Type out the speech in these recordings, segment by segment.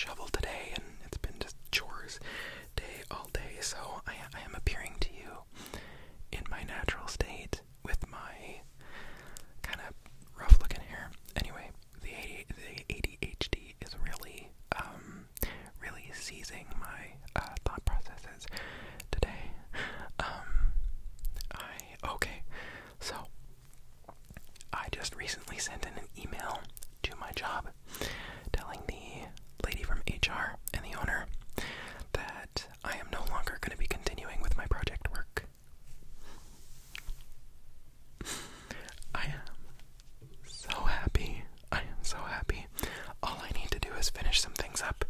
shovel today, and it's been just chores day all day, so I am appearing to you in my natural state with my kind of rough-looking hair. Anyway, the ADHD is really seizing my thought processes today. So I just recently sent in an email to my job telling the lady from HR and the owner that I am no longer going to be continuing with my project work. I am so happy. All I need to do is finish some things up.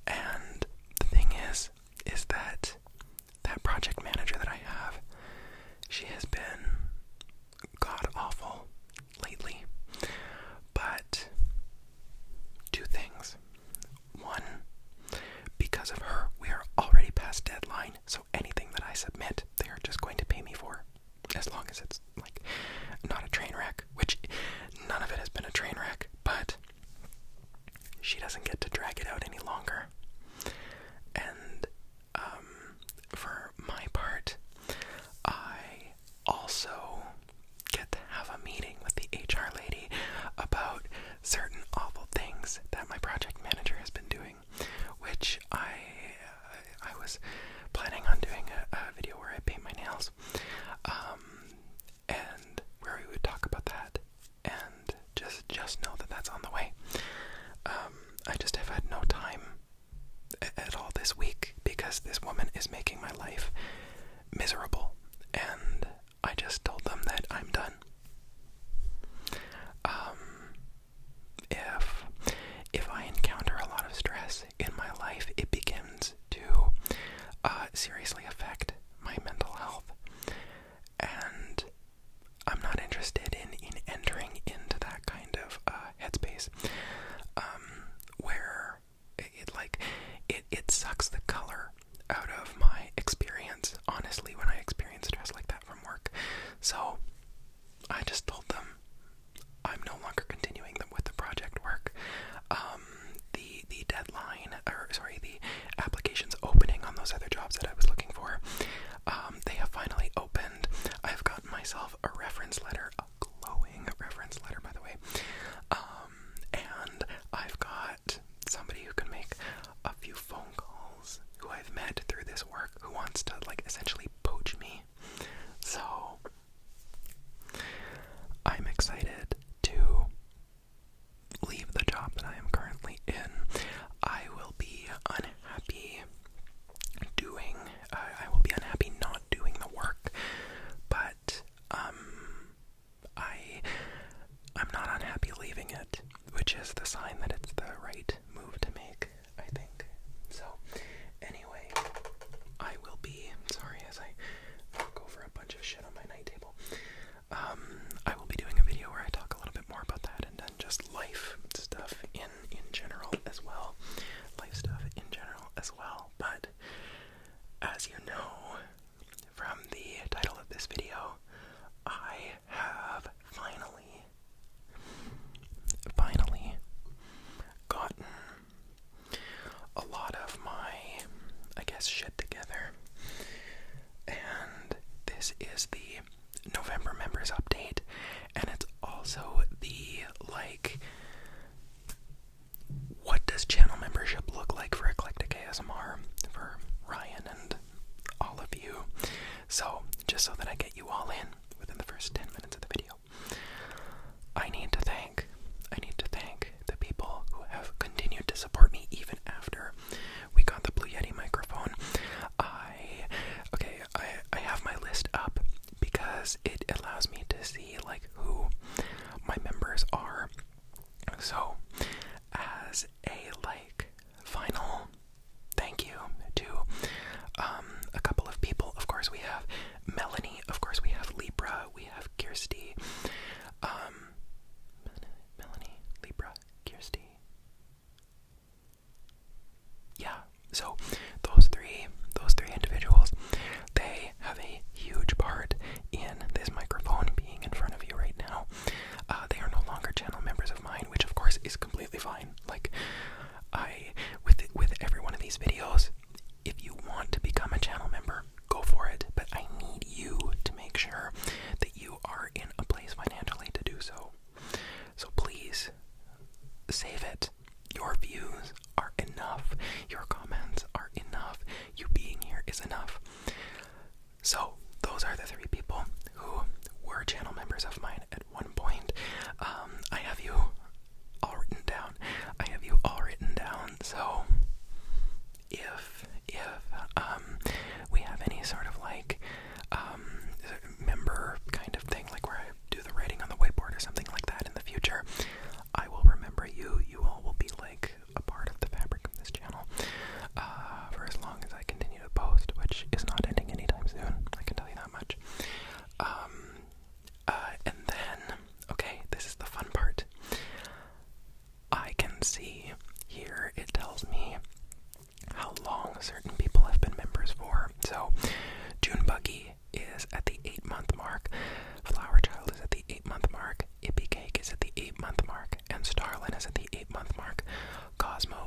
And the thing is that project manager that I have, she has been god-awful lately. But two things. One, because of her, we are already past deadline, so anything that I submit, they are just going to pay me for, as long as it's, like, not a train wreck, which none of it has been a train wreck, but she doesn't get to drag it out any longer. And, for my part, I also get to have a meeting with the HR lady about certain awful things that my project manager has been doing, which I was planning on doing a video where I paint my nails, and where we would talk about that, and just know that that's on the way. I just have had no time at all this week because this woman is making my life miserable, and I just told them that I'm done. If I encounter a lot of stress in my life, it begins to seriously affect my mental health, and I'm not interested in entering into that kind of headspace, where it sucks the color out of my experience, honestly, when I experience stress like that from work. So I just told them I'm no longer continuing with the project work. The deadline, the applications opening on those other jobs that I was looking for, they have finally opened. I've gotten myself a reference letter, a glowing reference letter, by the way, and I've got somebody who can make a few phone calls who I've met through this work who wants to, essentially poach me. So I'm excited to leave the job that I am currently in. I will be unhappy not doing the work, but I'm not unhappy certain people have been members for. So June Buggy is at the 8-month mark, Flower Child is at the 8-month mark, Ippy Cake is at the 8-month mark, and Starlin is at the 8-month mark. Cosmo,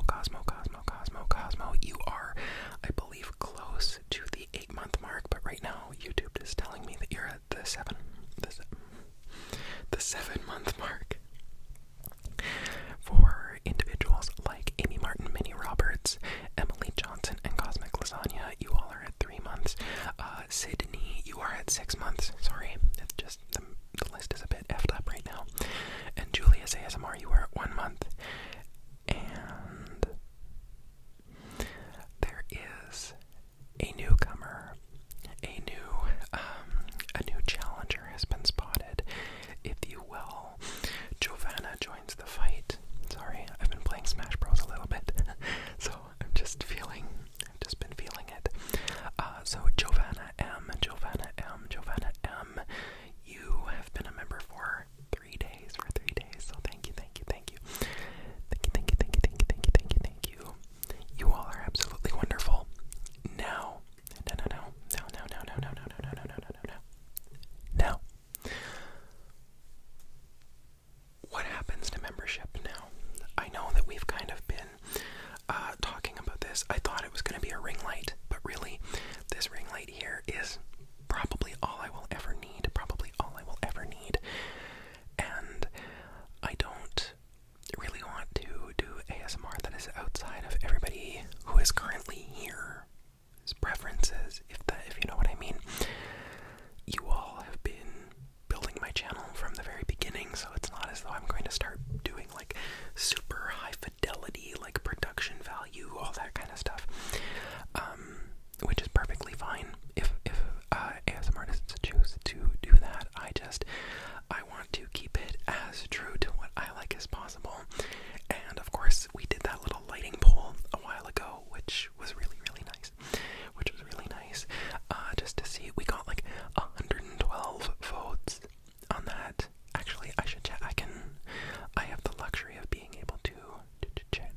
you are, I believe, close to the 8-month mark, but right now YouTube is telling me that you're at the 7-month mark. For individuals like Amy Martin, Minnie Roberts, Emily Johnson, and Cosmic Lasagna, you all are at 3 months. Sydney, you are at 6 months. Sorry, it's just the list is a bit effed up right now. And Julia's ASMR, you are at 1 month. And there is a newcomer, a new challenger has been spotted, if you will. Giovanna joins the fight. Sorry, I've been playing Smash Bros a little bit, so I've just been feeling it. So Giovanna M, you have been a member for 3 days, so thank you. You all are absolutely wonderful. Now, what happens to membership now? I know that we've kind of been talking about this. I thought it was going to be a ring light, but really, this ring light here is probably all I will ever need. And I don't really want to do ASMR that is outside of everybody who is currently here. Preferences, if you know what I mean. You all have been building my channel from the very beginning, so it's not as though I'm going to start doing like super high fidelity, like production value, all that kind of stuff, which is perfectly fine if ASMR artists choose to do that. I want to keep it as true to what I like as possible. And of course, we did that little lighting poll a while ago, which was really nice. Just to see, we got like 112 votes on that. Actually, I should check. I have the luxury of being able to check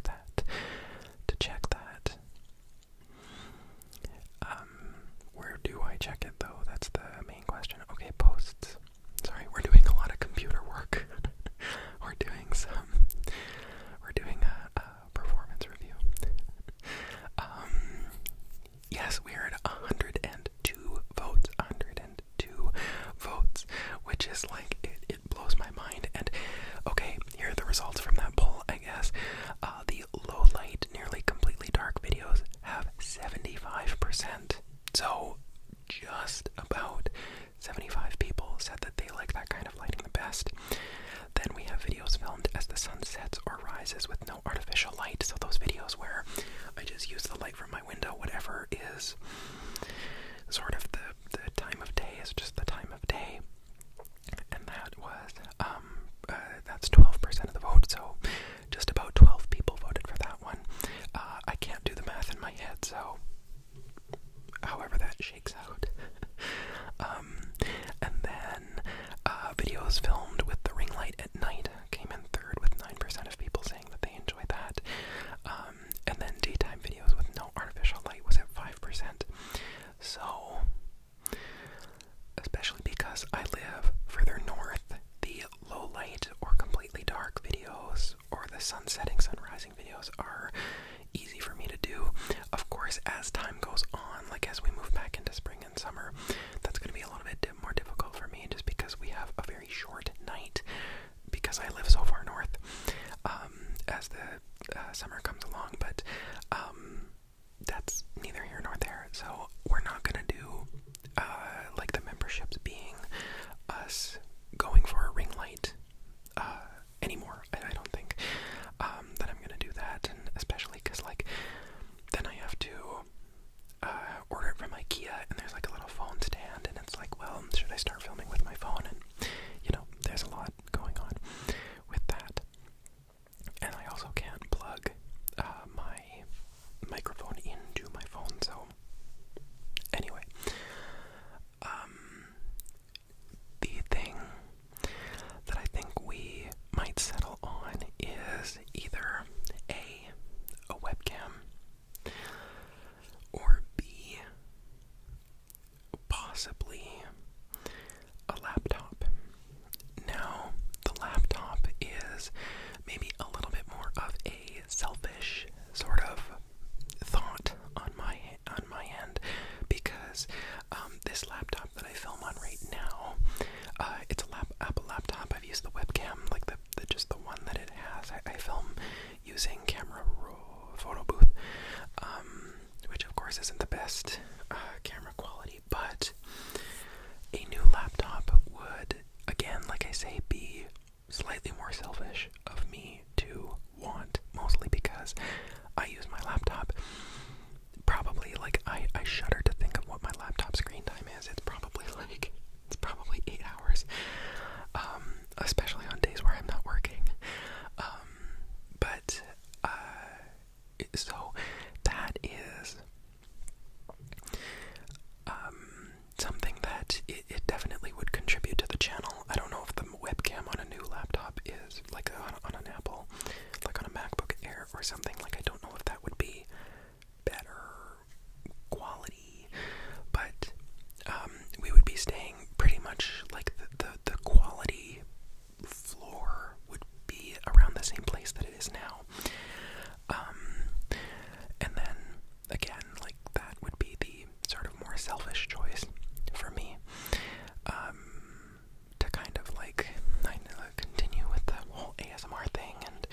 that. Where do I check it though? That's the main question. Okay, posts. Sorry, we're doing a lot of computer work. we're doing a performance review. Yes, we are at 102 votes, which is like, it blows my mind. And okay, here are the results from that poll, I guess. The low light, nearly completely dark videos have 75%. So just about 75 people said that they like that kind of lighting the best. Then we have videos filmed as the sun sets or rises with no artificial light. So those videos where I just use the light from my window, whatever is sort of the time of day is just the time of day. And that was, that's 12% of the vote, so just about 12 people voted for that one. I can't do the math in my head, so however that shakes out. And then videos filmed with the ring light at night came in third with 9% of people saying that they enjoy that. And then daytime videos with no artificial light was at 5%. So, especially because I live further north, the low light or completely dark videos or the sun setting, sun rising videos are easy for me to do. Of course, as time goes on, like as we move back into spring and summer, that's going to be a little bit more difficult for me just because we have a very short night because I live so far north as the summer comes along, but that's neither here nor there. So we're not going to do like the memberships being us going for a ring light anymore. I don't think that I'm going to do that, and especially because like then I have to order it from IKEA, and there's like a little phone stand, and it's like, well, should I start filming with my phone? And you know, there's a lot going on with that. And I also can't plug my microphone into my phone, so I use my laptop probably, like, I shudder to think of what my laptop screen time is. It's probably 8 hours, especially on days where I'm not working. But so that is something that it definitely would contribute to the channel. I don't know if the webcam on a new laptop is like on an Apple, like on a MacBook Air or something. Like, I don't know if that would be better quality, but we would be staying pretty much like the quality floor would be around the same place that it is now. And then again, like, that would be the sort of more selfish choice for me, to kind of like continue with the whole ASMR thing and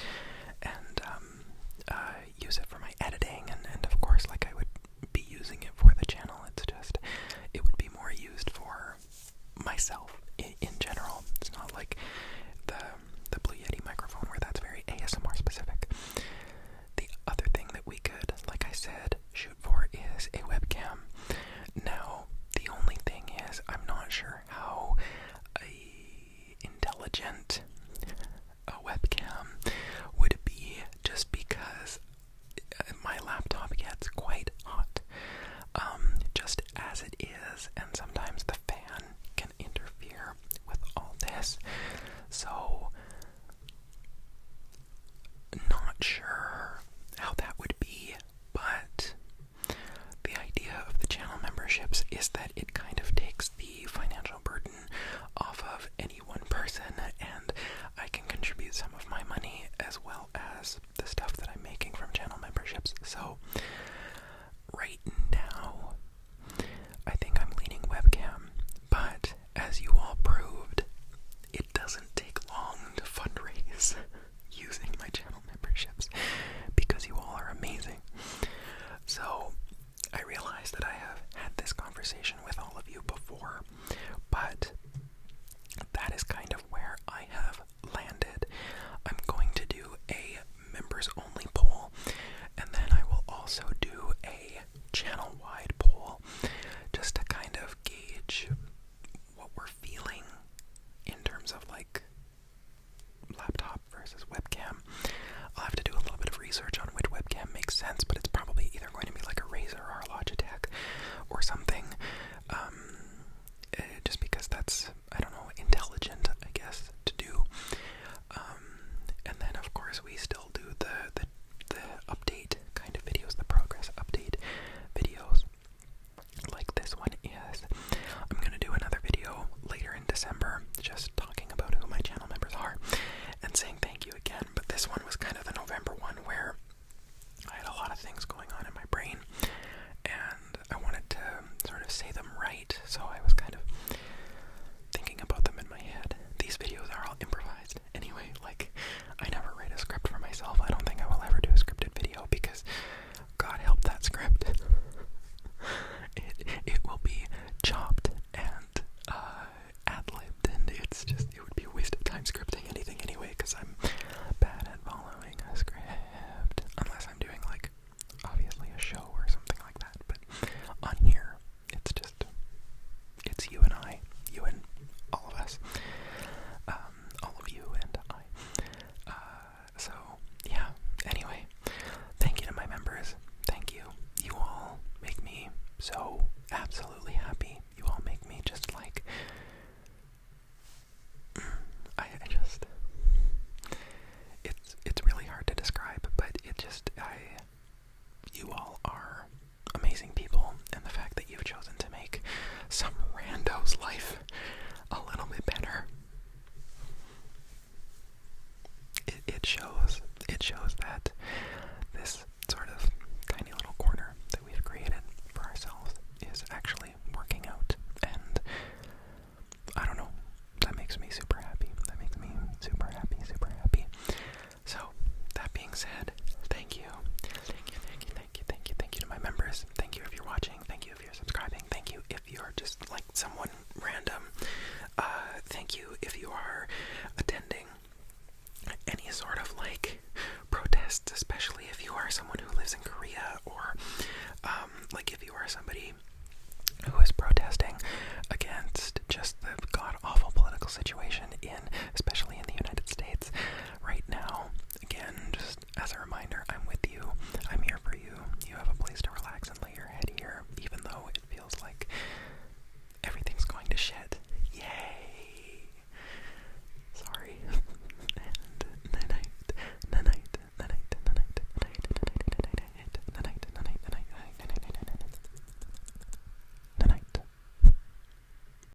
use it for my editing, and of course, like, I would be using it for the channel. It's just, it would be more used for myself in general. It's not like the Blue Yeti microphone where that's very ASMR specific. The other thing that we could, like I said, shoot for is a webcam. Now, the only thing is, I'm not sure how intelligent a webcam would be, just because my laptop gets quite hot, just as it is, and sometimes the fan can interfere with all this. So, not sure how that would be, but the idea of the channel memberships is that it kind of takes the financial burden off of any one person, and I can contribute some of my money as well as the stuff that I'm making from channel memberships. So right now, I think I'm leaning webcam, but as you all proved, it doesn't take long to fundraise using my channel memberships, because you all are amazing. So I realize that I have had this conversation with all of you before, but that is kind of where I have landed. I'm going to do a members only poll, and then I will also do a channel